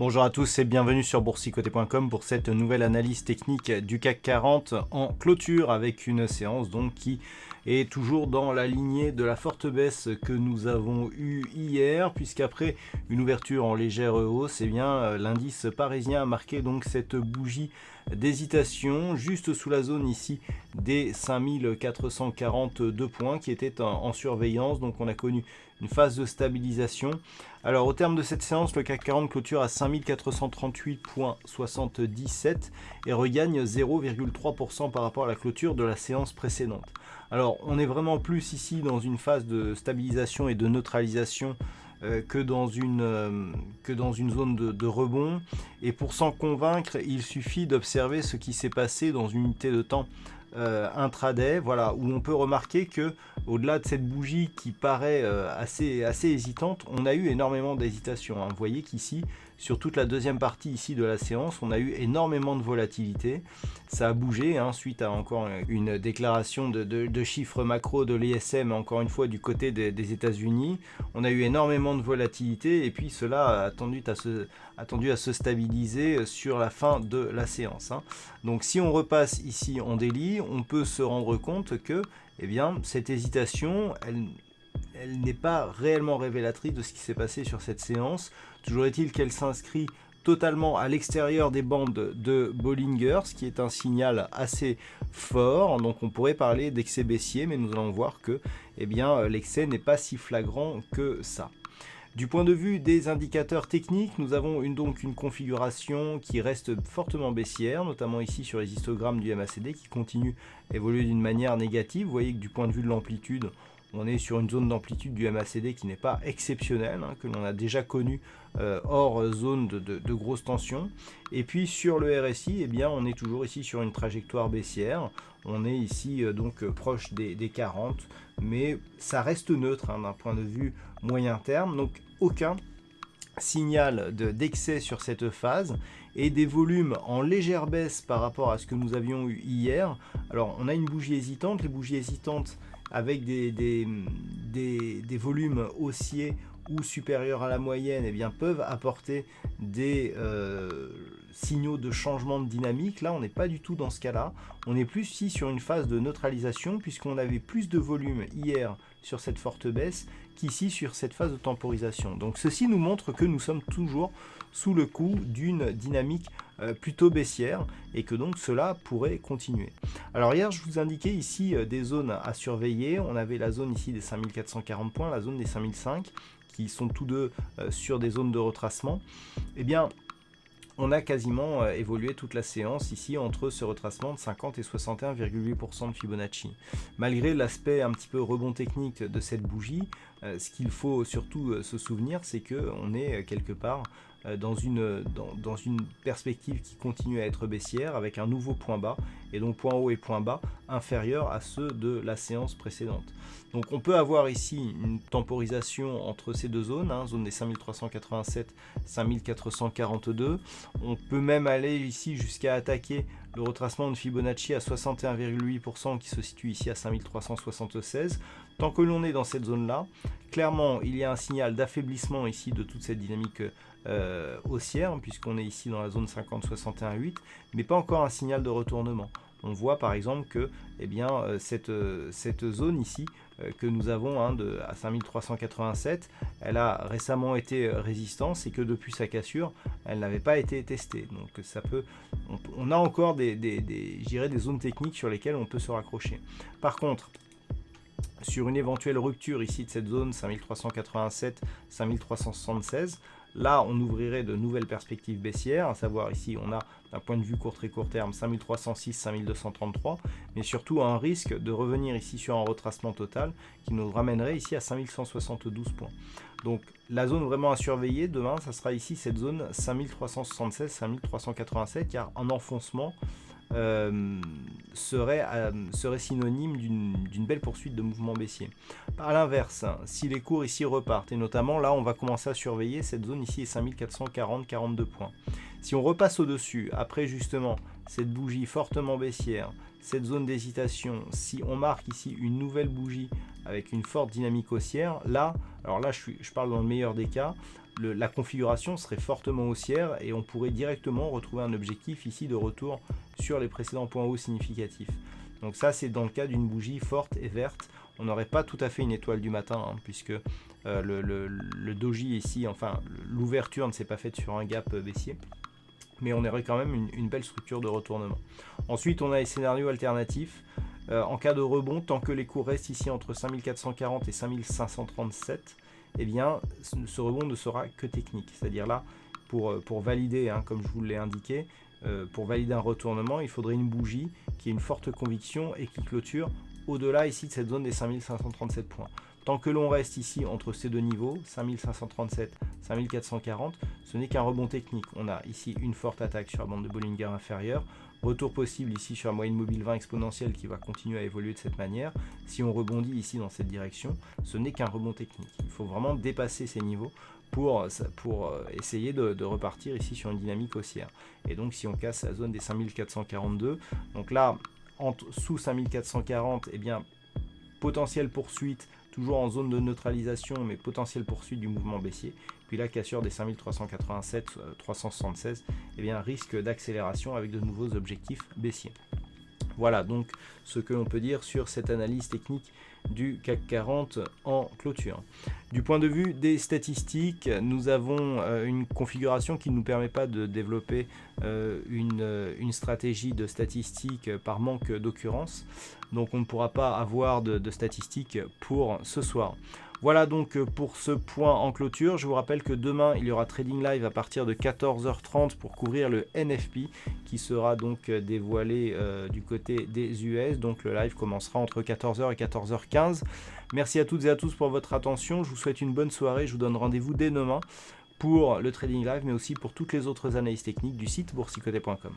Bonjour à tous et bienvenue sur boursicoté.com pour cette nouvelle analyse technique du CAC 40 en clôture avec une séance donc qui est toujours dans la lignée de la forte baisse que nous avons eue hier, puisqu'après une ouverture en légère hausse, eh bien l'indice parisien a marqué donc cette bougie d'hésitation juste sous la zone ici des 5442 points qui étaient en surveillance. Donc on a connu une phase de stabilisation. Alors au terme de cette séance, le CAC 40 clôture à 5438,77 et regagne 0,3% par rapport à la clôture de la séance précédente. Alors on est vraiment plus ici dans une phase de stabilisation et de neutralisation que dans une zone de rebond. Et pour s'en convaincre, il suffit d'observer ce qui s'est passé dans une unité de temps intraday, voilà, où on peut remarquer que au-delà de cette bougie qui paraît assez hésitante, on a eu énormément d'hésitation, hein. Vous voyez qu'ici, sur toute la deuxième partie ici de la séance, on a eu énormément de volatilité. Ça a bougé hein, suite à encore une déclaration de chiffres macro de l'ISM, encore une fois du côté des États-Unis. On a eu énormément de volatilité et puis cela a attendu à se stabiliser sur la fin de la séance, hein. Donc si on repasse ici en daily, on peut se rendre compte que eh bien, cette hésitation, elle n'est pas réellement révélatrice de ce qui s'est passé sur cette séance. Toujours est-il qu'elle s'inscrit totalement à l'extérieur des bandes de Bollinger, ce qui est un signal assez fort. Donc on pourrait parler d'excès baissier, mais nous allons voir que eh bien, l'excès n'est pas si flagrant que ça. Du point de vue des indicateurs techniques, nous avons donc une configuration qui reste fortement baissière, notamment ici sur les histogrammes du MACD qui continue à évoluer d'une manière négative. Vous voyez que du point de vue de l'amplitude, on est sur une zone d'amplitude du MACD qui n'est pas exceptionnelle, hein, que l'on a déjà connu hors zone de grosse tension. Et puis sur le RSI, eh bien, on est toujours ici sur une trajectoire baissière. On est ici donc proche des 40, mais ça reste neutre hein, d'un point de vue moyen terme. Donc aucun signal d'excès sur cette phase et des volumes en légère baisse par rapport à ce que nous avions eu hier. Alors on a une bougie hésitante, les bougies hésitantes avec des volumes haussiers ou supérieurs à la moyenne eh bien, peuvent apporter des signaux de changement de dynamique. Là on n'est pas du tout dans ce cas là, on est plus ici sur une phase de neutralisation puisqu'on avait plus de volume hier sur cette forte baisse qu'ici sur cette phase de temporisation. Donc ceci nous montre que nous sommes toujours sous le coup d'une dynamique plutôt baissière et que donc cela pourrait continuer. Alors hier je vous indiquais ici des zones à surveiller. On avait la zone ici des 5440 points, la zone des 5005 qui sont tous deux sur des zones de retracement. Eh bien on a quasiment évolué toute la séance ici entre ce retracement de 50 et 61,8% de Fibonacci. Malgré l'aspect un petit peu rebond technique de cette bougie, ce qu'il faut surtout se souvenir, c'est qu'on est quelque part dans une perspective qui continue à être baissière avec un nouveau point bas et donc point haut et point bas inférieurs à ceux de la séance précédente. Donc on peut avoir ici une temporisation entre ces deux zones, hein, zone des 5387, 5442. On peut même aller ici jusqu'à attaquer le retracement de Fibonacci à 61,8% qui se situe ici à 5376. Tant que l'on est dans cette zone-là, clairement, il y a un signal d'affaiblissement ici de toute cette dynamique haussière, puisqu'on est ici dans la zone 50-61-8, mais pas encore un signal de retournement. On voit par exemple que eh bien, cette zone ici que nous avons hein, à 5387, elle a récemment été résistance et que depuis sa cassure, elle n'avait pas été testée. Donc ça peut, on a encore des zones techniques sur lesquelles on peut se raccrocher. Par contre, sur une éventuelle rupture ici de cette zone 5387, 5376, là on ouvrirait de nouvelles perspectives baissières, à savoir ici on a d'un point de vue très court terme 5306, 5233, mais surtout un risque de revenir ici sur un retracement total qui nous ramènerait ici à 5172 points. Donc la zone vraiment à surveiller demain, ça sera ici cette zone 5376, 5387, car un enfoncement serait synonyme d'une belle poursuite de mouvement baissier. A l'inverse, si les cours ici repartent, et notamment là on va commencer à surveiller cette zone ici est 5440-42 points. Si on repasse au-dessus, après justement cette bougie fortement baissière, cette zone d'hésitation, si on marque ici une nouvelle bougie avec une forte dynamique haussière, là, alors là je parle dans le meilleur des cas, la configuration serait fortement haussière et on pourrait directement retrouver un objectif ici de retour sur les précédents points hauts significatifs. Donc ça, c'est dans le cas d'une bougie forte et verte. On n'aurait pas tout à fait une étoile du matin, hein, puisque le doji ici, enfin l'ouverture ne s'est pas faite sur un gap baissier. Mais on aurait quand même une belle structure de retournement. Ensuite, on a les scénarios alternatifs. En cas de rebond, tant que les cours restent ici entre 5440 et 5537, eh bien, ce rebond ne sera que technique. C'est-à-dire là, pour valider, hein, comme je vous l'ai indiqué, pour valider un retournement, il faudrait une bougie qui ait une forte conviction et qui clôture au-delà ici de cette zone des 5537 points. Tant que l'on reste ici entre ces deux niveaux, 5537, 5440, ce n'est qu'un rebond technique. On a ici une forte attaque sur la bande de Bollinger inférieure, retour possible ici sur la moyenne mobile 20 exponentielle qui va continuer à évoluer de cette manière. Si on rebondit ici dans cette direction, ce n'est qu'un rebond technique. Il faut vraiment dépasser ces niveaux pour essayer de repartir ici sur une dynamique haussière. Et donc si on casse la zone des 5442, donc là, sous 5440, eh bien, potentielle poursuite, toujours en zone de neutralisation, mais potentielle poursuite du mouvement baissier. Puis la cassure des 5387, 376, eh bien, risque d'accélération avec de nouveaux objectifs baissiers. Voilà donc ce que l'on peut dire sur cette analyse technique du CAC 40 en clôture. Du point de vue des statistiques, nous avons une configuration qui ne nous permet pas de développer une stratégie de statistiques par manque d'occurrence. Donc on ne pourra pas avoir de statistiques pour ce soir. Voilà donc pour ce point en clôture. Je vous rappelle que demain, il y aura Trading Live à partir de 14h30 pour couvrir le NFP qui sera donc dévoilé du côté des US. Donc le live commencera entre 14h et 14h15. Merci à toutes et à tous pour votre attention. Je vous souhaite une bonne soirée. Je vous donne rendez-vous dès demain pour le Trading Live, mais aussi pour toutes les autres analyses techniques du site boursicoté.com.